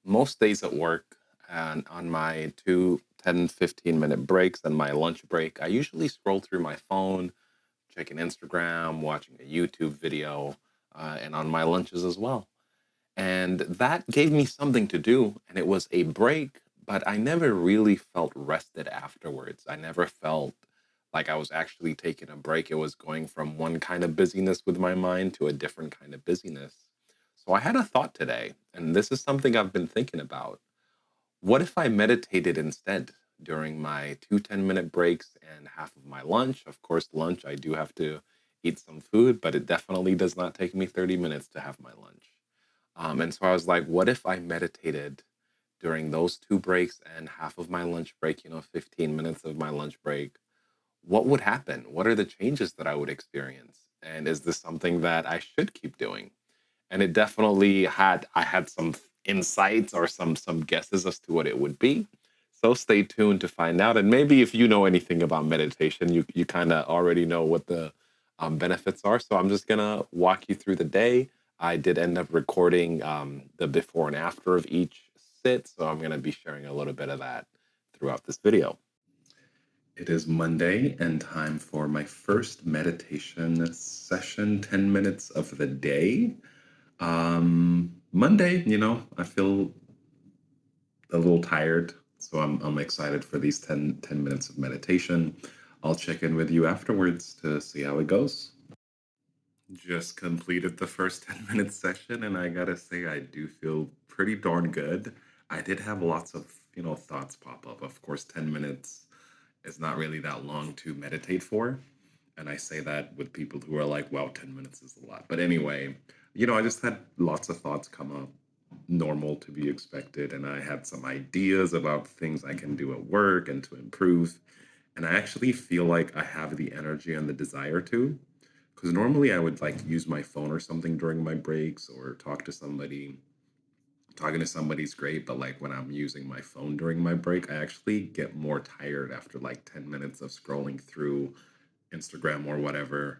Most days at work and on my two 10-15 minute breaks and my lunch break, I usually scroll through my phone, checking Instagram, watching a YouTube video, and on my lunches as well. And that gave me something to do, and it was a break, but I never really felt rested afterwards. I never felt like I was actually taking a break. It was going from one kind of busyness with my mind to a different kind of busyness. So I had a thought today, and this is something I've been thinking about. What if I meditated instead during my two 10-minute breaks and half of my lunch? Of course, lunch, I do have to eat some food, but it definitely does not take me 30 minutes to have my lunch. And so I was like, what if I meditated during those two breaks and half of my lunch break, 15 minutes of my lunch break? What would happen? What are the changes that I would experience? And is this something that I should keep doing? And it definitely I had some insights or some guesses as to what it would be. So stay tuned to find out. And maybe if you know anything about meditation, you kind of already know what the benefits are. So I'm just gonna walk you through the day. I did end up recording the before and after of each sit, so I'm gonna be sharing a little bit of that throughout this video. It is Monday and time for my first meditation session, 10 minutes of the day. Monday, I feel a little tired, so I'm excited for these ten minutes of meditation. I'll check in with you afterwards to see how it goes. Just completed the first 10-minute session, and I gotta say, I do feel pretty darn good. I did have lots of, thoughts pop up. Of course, 10 minutes is not really that long to meditate for. And I say that with people who are like, wow, 10 minutes is a lot. But anyway, I just had lots of thoughts come up, normal to be expected. And I had some ideas about things I can do at work and to improve. And I actually feel like I have the energy and the desire to. Because normally I would like use my phone or something during my breaks or talk to somebody. Talking to somebody's great, but like when I'm using my phone during my break, I actually get more tired after like 10 minutes of scrolling through Instagram or whatever.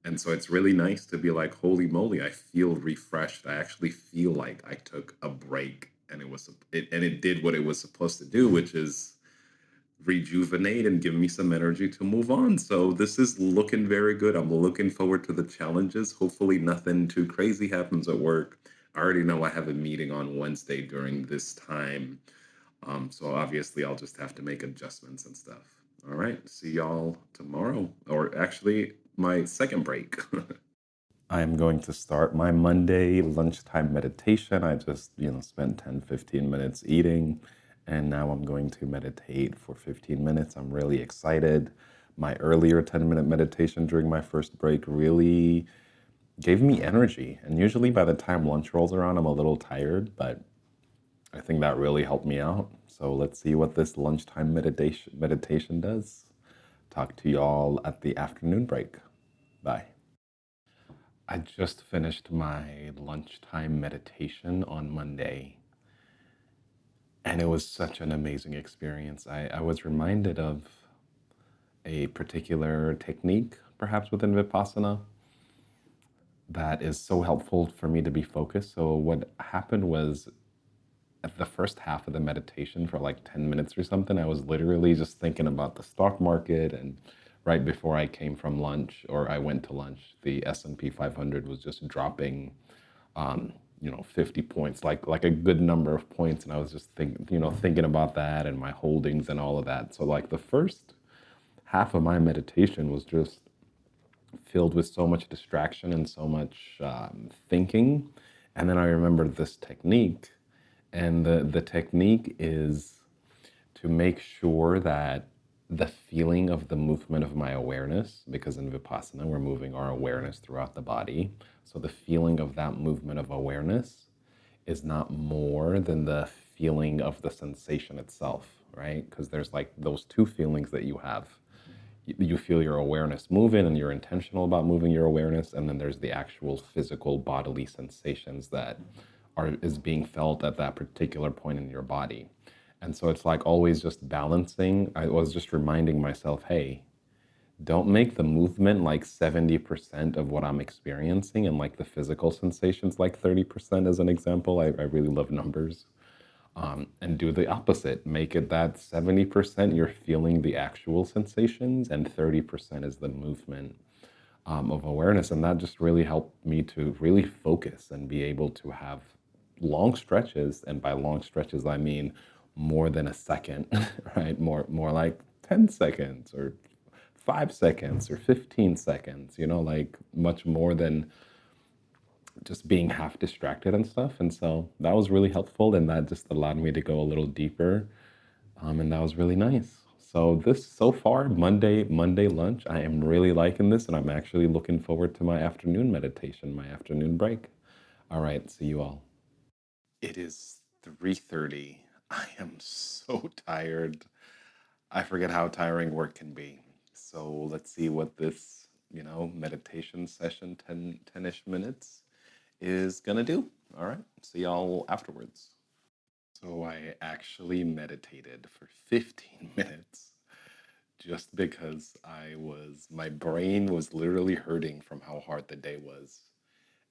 And so it's really nice to be like, holy moly, I feel refreshed. I actually feel like I took a break and it did what it was supposed to do, which is rejuvenate and give me some energy to move on. So this is looking very good. I'm looking forward to the challenges. Hopefully nothing too crazy happens at work. I already know I have a meeting on Wednesday during this time. So obviously I'll just have to make adjustments and stuff. All right. See y'all tomorrow, or actually my second break. I am going to start my Monday lunchtime meditation. I just, spent 10-15 minutes eating, and now I'm going to meditate for 15 minutes. I'm really excited. My earlier 10-minute meditation during my first break really gave me energy. And usually by the time lunch rolls around, I'm a little tired, but I think that really helped me out. So let's see what this lunchtime meditation does. Talk to y'all at the afternoon break. Bye. I just finished my lunchtime meditation on Monday, and it was such an amazing experience. I was reminded of a particular technique, perhaps within Vipassana, that is so helpful for me to be focused. So, what happened was at the first half of the meditation for like 10 minutes or something, I was literally just thinking about the stock market. And right before I came from lunch or I went to lunch, the S&P 500 was just dropping, 50 points, like a good number of points. And I was just thinking about that and my holdings and all of that. So like the first half of my meditation was just filled with so much distraction and so much thinking. And then I remembered this technique, and the technique is to make sure that the feeling of the movement of my awareness, because in Vipassana, we're moving our awareness throughout the body. So the feeling of that movement of awareness is not more than the feeling of the sensation itself, right? Because there's like those two feelings that you have. You feel your awareness moving and you're intentional about moving your awareness, and then there's the actual physical bodily sensations that is being felt at that particular point in your body. And so it's like always just balancing. I was just reminding myself, hey, don't make the movement like 70% of what I'm experiencing, and like the physical sensations like 30%, as an example. I really love numbers. And do the opposite. Make it that 70% you're feeling the actual sensations, and 30% is the movement of awareness. And that just really helped me to really focus and be able to have long stretches. And by long stretches, I mean more than a second, right? More like 10 seconds or 5 seconds or 15 seconds, like much more than just being half distracted and stuff. And so that was really helpful. And that just allowed me to go a little deeper. And that was really nice. So this so far, Monday lunch, I am really liking this, and I'm actually looking forward to my afternoon meditation, my afternoon break. All right, see you all. It is 3:30. I am so tired. I forget how tiring work can be. So let's see what this, meditation session, 10-ish minutes is gonna do. All right, see y'all afterwards. So I actually meditated for 15 minutes just because my brain was literally hurting from how hard the day was.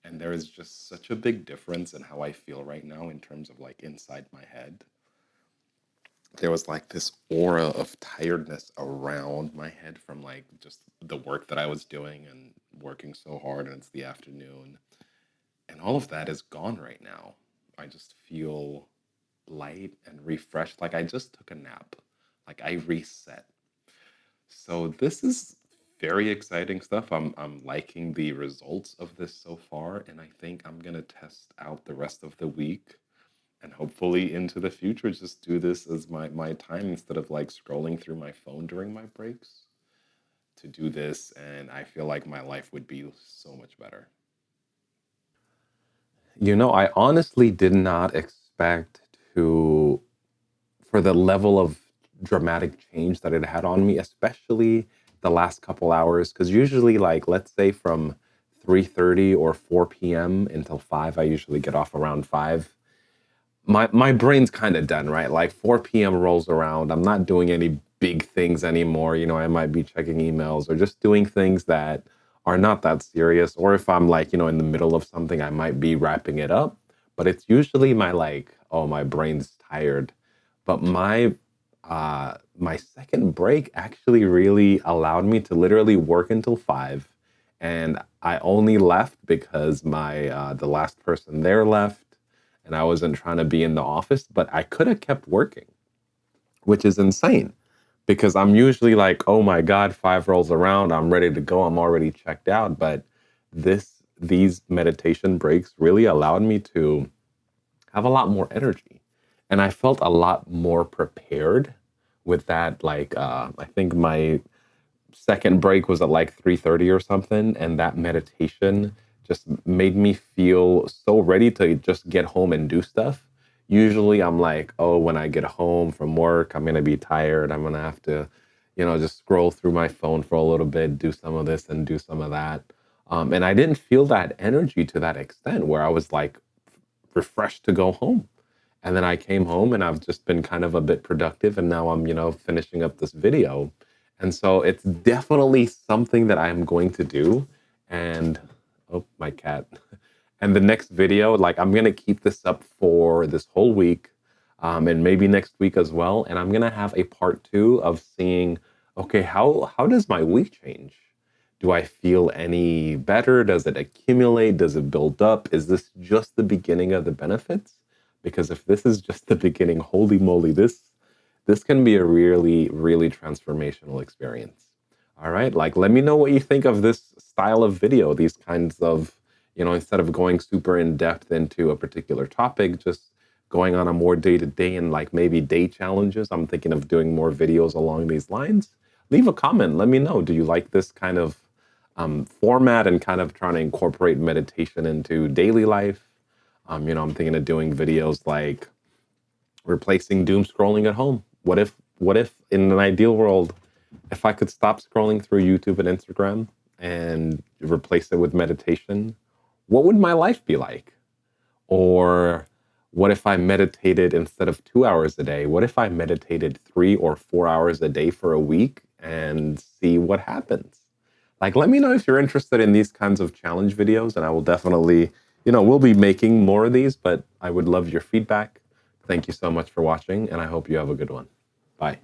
And there is just such a big difference in how I feel right now in terms of like inside my head. There was like this aura of tiredness around my head from like just the work that I was doing and working so hard, and it's the afternoon. And all of that is gone right now. I just feel light and refreshed. Like I just took a nap. Like I reset. So this is very exciting stuff. I'm liking the results of this so far, and I think I'm gonna test out the rest of the week and hopefully into the future just do this as my time instead of like scrolling through my phone during my breaks to do this, and I feel like my life would be so much better. I honestly did not expect to for the level of dramatic change that it had on me, especially the last couple hours. Because usually, like, let's say from 3:30 or 4 p.m. until 5, I usually get off around 5. My brain's kind of done, right? Like 4 p.m. rolls around. I'm not doing any big things anymore. I might be checking emails or just doing things that are not that serious. Or if I'm like, in the middle of something, I might be wrapping it up. But it's usually my like, oh, my brain's tired. But my second break actually really allowed me to literally work until 5, and I only left because my the last person there left, and I wasn't trying to be in the office, but I could have kept working, which is insane because I'm usually like, oh my God, 5 rolls around, I'm ready to go, I'm already checked out. But these meditation breaks really allowed me to have a lot more energy. And I felt a lot more prepared with that. Like, I think my second break was at like 3:30 or something. And that meditation just made me feel so ready to just get home and do stuff. Usually I'm like, oh, when I get home from work, I'm going to be tired. I'm going to have to, just scroll through my phone for a little bit, do some of this and do some of that. And I didn't feel that energy to that extent where I was like refreshed to go home. And then I came home and I've just been kind of a bit productive. And now I'm, finishing up this video. And so it's definitely something that I'm going to do. And oh, my cat. And the next video, like I'm going to keep this up for this whole week, and maybe next week as well. And I'm going to have a part 2 of seeing, okay, how does my week change? Do I feel any better? Does it accumulate? Does it build up? Is this just the beginning of the benefits? Because if this is just the beginning, holy moly, this can be a really, really transformational experience. All right, like let me know what you think of this style of video, these kinds of, instead of going super in depth into a particular topic, just going on a more day to day and like maybe day challenges. I'm thinking of doing more videos along these lines. Leave a comment. Let me know. Do you like this kind of format and kind of trying to incorporate meditation into daily life? I'm thinking of doing videos like replacing doom scrolling at home. What if in an ideal world, if I could stop scrolling through YouTube and Instagram and replace it with meditation, what would my life be like? Or what if I meditated instead of 2 hours a day? What if I meditated 3 or 4 hours a day for a week and see what happens? Like, let me know if you're interested in these kinds of challenge videos, and I will definitely, we'll be making more of these, but I would love your feedback. Thank you so much for watching, and I hope you have a good one. Bye.